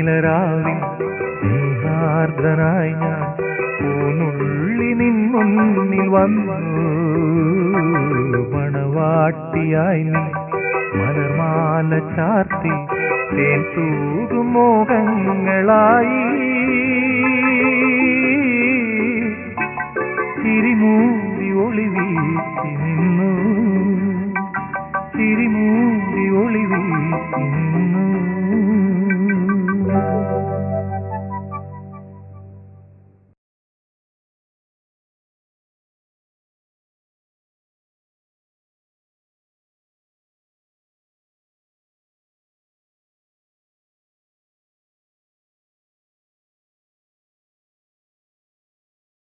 നീലരാവിൽ സ്നേഹാർദ്രനായി ഞാൻ പൂനുള്ളി നിൻ മുന്നിൽ വന്നു. മണവാട്ടിയായി നീ മലർമാല ചാർത്തി തേൻ തൂകും മോഹങ്ങളായി. ചിരിമൂടി ഒളി വീശി നിന്നു.